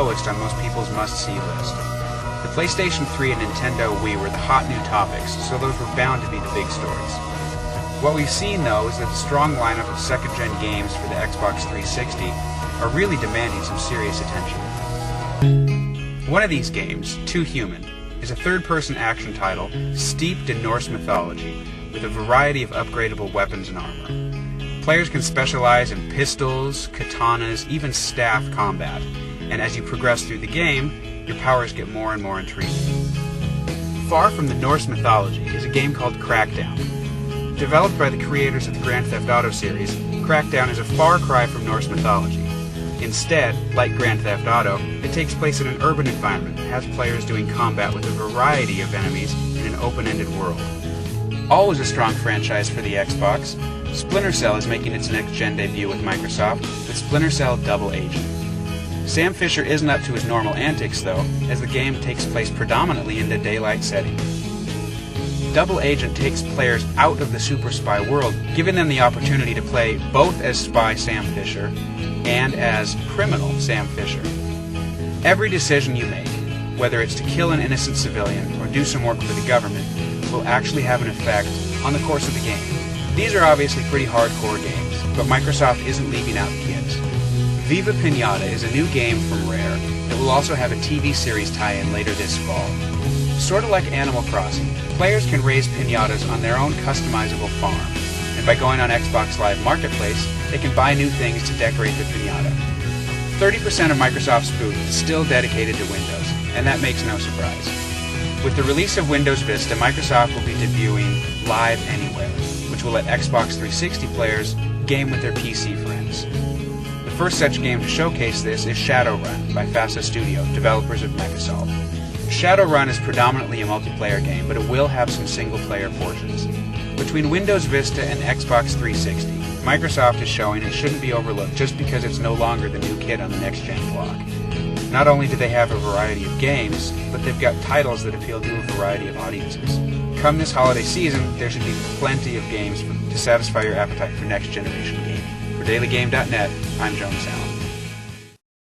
lowest on most people's must-see list. The PlayStation 3 and Nintendo Wii were the hot new topics, so those were bound to be the big stories. What we've seen, though, is that the strong lineup of second-gen games for the Xbox 360 are really demanding some serious attention. One of these games, Too Human, is a third-person action title steeped in Norse mythology, with a variety of upgradable weapons and armor. Players can specialize in pistols, katanas, even staff combat, and as you progress through the game, your powers get more and more intriguing. Far from the Norse mythology is a game called Crackdown. Developed by the creators of the Grand Theft Auto series, Crackdown is a far cry from Norse mythology. Instead, like Grand Theft Auto, it takes place in an urban environment and has players doing combat with a variety of enemies in an open-ended world. Always a strong franchise for the Xbox, Splinter Cell is making its next-gen debut with Microsoft with Splinter Cell Double Agent. Sam Fisher isn't up to his normal antics, though, as the game takes place predominantly in the daylight setting. Double Agent takes players out of the super spy world, giving them the opportunity to play both as spy Sam Fisher and as criminal Sam Fisher. Every decision you make, whether it's to kill an innocent civilian or do some work for the government, will actually have an effect on the course of the game. These are obviously pretty hardcore games, but Microsoft isn't leaving out kids. Viva Pinata is a new game from Rare that will also have a TV series tie-in later this fall. Sort of like Animal Crossing, players can raise pinatas on their own customizable farm, and by going on Xbox Live Marketplace, they can buy new things to decorate the pinata. 30% of Microsoft's booth is still dedicated to Windows, and that makes no surprise. With the release of Windows Vista, Microsoft will be debuting Live Anywhere, which will let Xbox 360 players game with their PC friends. The first such game to showcase this is Shadowrun by FASA Studio, developers of Microsoft. Shadowrun is predominantly a multiplayer game, but it will have some single-player portions. Between Windows Vista and Xbox 360, Microsoft is showing it shouldn't be overlooked just because it's no longer the new kid on the next-gen block. Not only do they have a variety of games, but they've got titles that appeal to a variety of audiences. Come this holiday season, there should be plenty of games to satisfy your appetite for next-generation gaming. For DailyGame.net, I'm Jonas Allen.